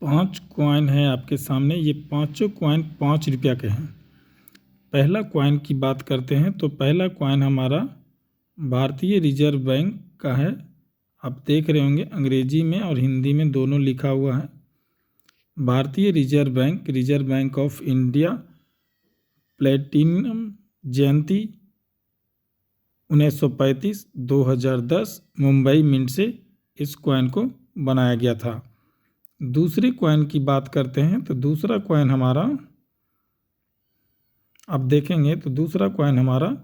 पांच कॉइन है आपके सामने। ये पांचों कॉइन 5 रुपया के हैं। पहला कॉइन की बात करते हैं तो पहला कॉइन हमारा भारतीय रिजर्व बैंक का है। आप देख रहे होंगे अंग्रेजी में और हिंदी में दोनों लिखा हुआ है। भारतीय Reserve Bank of India platinum जयंती 1935-2010 मुंबई मिंट से इस कॉइन को बनाया गया था। दूसरे कॉइन की बात करते हैं तो दूसरा कॉइन हमारा आप देखेंगे तो दूसरा कॉइन हमारा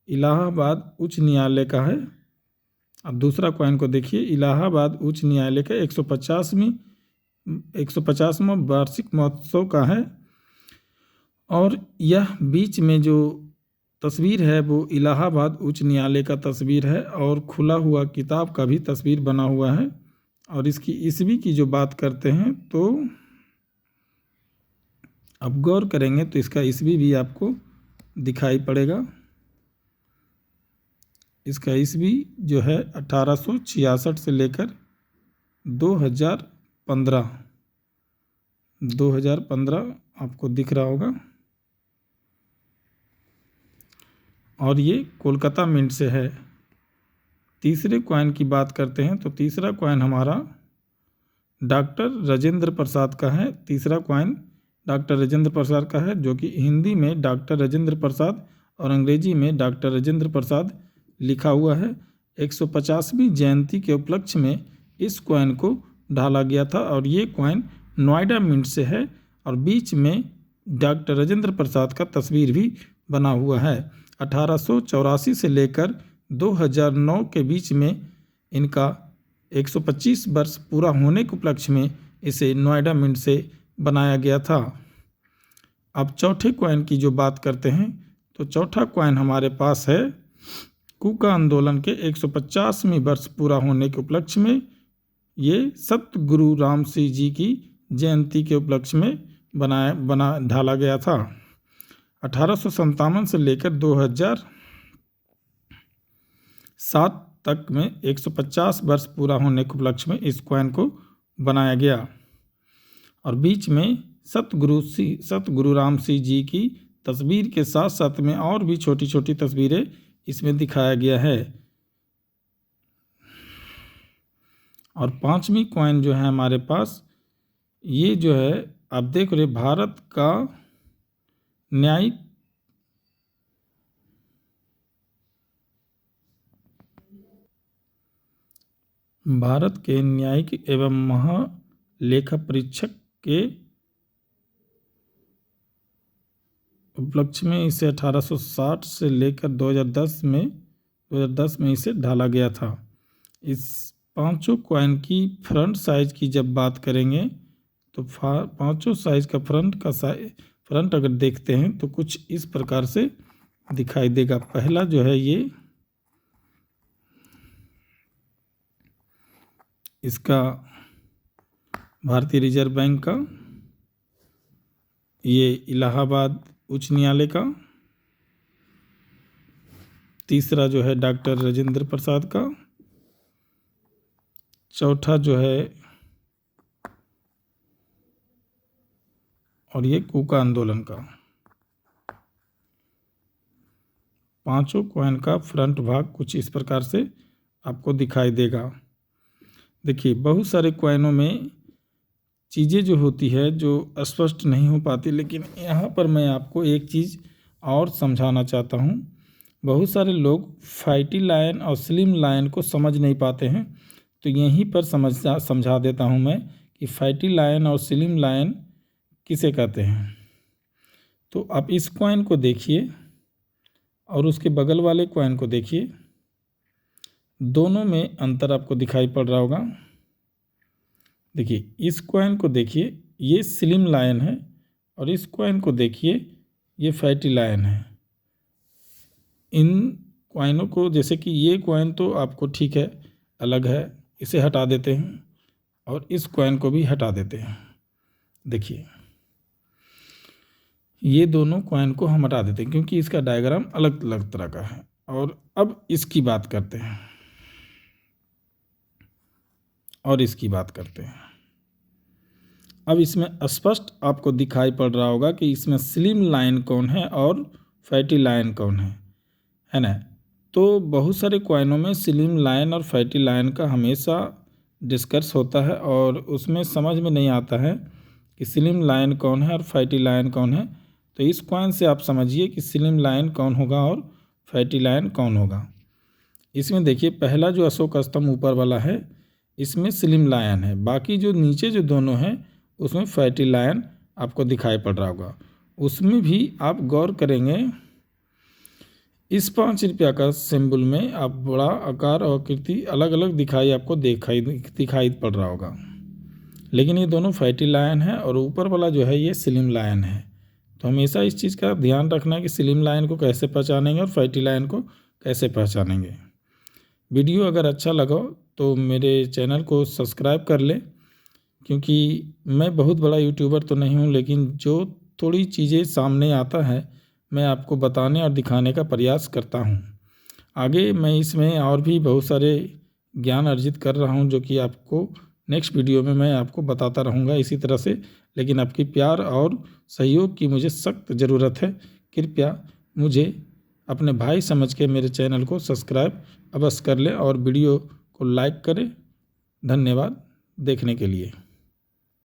इलाहाबाद उच्च न्यायालय का है। अब दूसरा कॉइन को देखिए, इलाहाबाद उच्च न्यायालय का 150वां वार्षिक महोत्सव का है। और यह बीच में जो तस्वीर है वो इलाहाबाद उच्च न्यायालय का तस्वीर है और खुला हुआ किताब का भी तस्वीर बना हुआ है। और इसकी ईस्वी की जो बात करते हैं तो अब गौर करेंगे तो इसका ईस्वी भी आपको दिखाई पड़ेगा। इसका ईस्वी जो है 1866 से लेकर 2015 आपको दिख रहा होगा। और ये कोलकाता मिंट से है। तीसरे कॉइन की बात करते हैं तो तीसरा कॉइन हमारा डॉक्टर राजेंद्र प्रसाद का है। तीसरा कॉइन डॉक्टर राजेंद्र प्रसाद का है, जो कि हिंदी में डॉक्टर राजेंद्र प्रसाद और अंग्रेजी में डॉक्टर राजेंद्र प्रसाद लिखा हुआ है। 150वीं जयंती के उपलक्ष्य में इस कॉइन को ढाला गया था और ये कॉइन नोएडा मिंट से है और बीच में डॉक्टर राजेंद्र प्रसाद का तस्वीर भी बना हुआ है। 1884 से लेकर 2009 के बीच में इनका 125 वर्ष पूरा होने के उपलक्ष्य में इसे नोएडा मिंट से बनाया गया था। अब चौथे कॉइन की जो बात करते हैं तो चौथा कॉइन हमारे पास है कूका आंदोलन के 150वीं वर्ष पूरा होने के उपलक्ष्य में। ये सतगुरु रामसिंह जी की जयंती के उपलक्ष्य में ढाला गया था। 1857 से लेकर 2007 तक में 150 वर्ष पूरा होने के उपलक्ष्य में इस कॉइन को बनाया गया और बीच में सतगुरु रामसिंह जी की तस्वीर के साथ साथ में और भी छोटी छोटी तस्वीरें इसमें दिखाया गया है। और पांचवी कॉइन जो है हमारे पास, ये जो है आप देख रहे भारत के न्यायिक एवं महालेखा परीक्षक के उपलक्ष्य में इसे 1860 से लेकर 2010 में इसे ढाला गया था। इस पांचों कॉइन की फ्रंट साइज की जब बात करेंगे तो पांचों साइज का फ्रंट अगर देखते हैं तो कुछ इस प्रकार से दिखाई देगा। पहला जो है ये इसका भारतीय रिजर्व बैंक का, ये इलाहाबाद उच्च न्यायालय का, तीसरा जो है डॉक्टर राजेंद्र प्रसाद का, चौथा जो है और ये कूका आंदोलन का। पांचों कॉइन का फ्रंट भाग कुछ इस प्रकार से आपको दिखाई देगा। देखिए बहुत सारे कॉइनों में चीज़ें जो होती है जो स्पष्ट नहीं हो पाती, लेकिन यहाँ पर मैं आपको एक चीज़ और समझाना चाहता हूँ। बहुत सारे लोग फाइटी लाइन और स्लिम लाइन को समझ नहीं पाते हैं, तो यहीं पर समझा देता हूँ मैं कि फाइटी लाइन और स्लिम लाइन किसे कहते हैं। तो आप इस कॉइन को देखिए और उसके बगल वाले कॉइन को देखिए, दोनों में अंतर आपको दिखाई पड़ रहा होगा। देखिए इस कॉइन को देखिए, ये स्लिम लाइन है और इस कॉइन को देखिए, ये फैटी लाइन है। इन कॉइनों को, जैसे कि ये कॉइन तो आपको ठीक है अलग है, इसे हटा देते हैं और इस कॉइन को भी हटा देते हैं। देखिए ये दोनों कॉइन को हम हटा देते हैं क्योंकि इसका डायग्राम अलग अलग तरह का है। और अब इसकी बात करते हैं और इसकी बात करते हैं। अब इसमें स्पष्ट आपको दिखाई पड़ रहा होगा कि इसमें स्लिम लाइन कौन है और फैटी लाइन कौन है ना। तो बहुत सारे कॉइनों में स्लिम लाइन और फैटी लाइन का हमेशा डिस्कस होता है और उसमें समझ में नहीं आता है कि स्लिम लाइन कौन है और फैटी लाइन कौन है। तो इस कॉइन से आप समझिए कि स्लिम लाइन कौन होगा और फैटी लाइन कौन होगा। इसमें देखिए पहला जो अशोक स्तंभ ऊपर वाला है इसमें स्लिम लाइन है, बाकी जो नीचे जो दोनों हैं उसमें फैटी लाइन आपको दिखाई पड़ रहा होगा। उसमें भी आप गौर करेंगे इस 5 रुपया का सिंबल में आप बड़ा आकार और आकृति अलग अलग आपको दिखाई पड़ रहा होगा, लेकिन ये दोनों फैटी लाइन है और ऊपर वाला जो है ये स्लिम लाइन है। तो हमेशा इस चीज़ का ध्यान रखना है कि स्लिम लाइन को कैसे पहचानेंगे और फैटी लाइन को कैसे पहचानेंगे। वीडियो अगर अच्छा लगा तो मेरे चैनल को सब्सक्राइब कर लें, क्योंकि मैं बहुत बड़ा यूट्यूबर तो नहीं हूँ, लेकिन जो थोड़ी चीज़ें सामने आता है मैं आपको बताने और दिखाने का प्रयास करता हूँ। आगे मैं इसमें और भी बहुत सारे ज्ञान अर्जित कर रहा हूँ जो कि आपको नेक्स्ट वीडियो में मैं आपको बताता रहूँगा इसी तरह से। लेकिन आपकी प्यार और सहयोग की मुझे सख्त ज़रूरत है। कृपया मुझे अपने भाई समझ के मेरे चैनल को सब्सक्राइब अवश्य कर लें और वीडियो को लाइक करें। धन्यवाद देखने के लिए।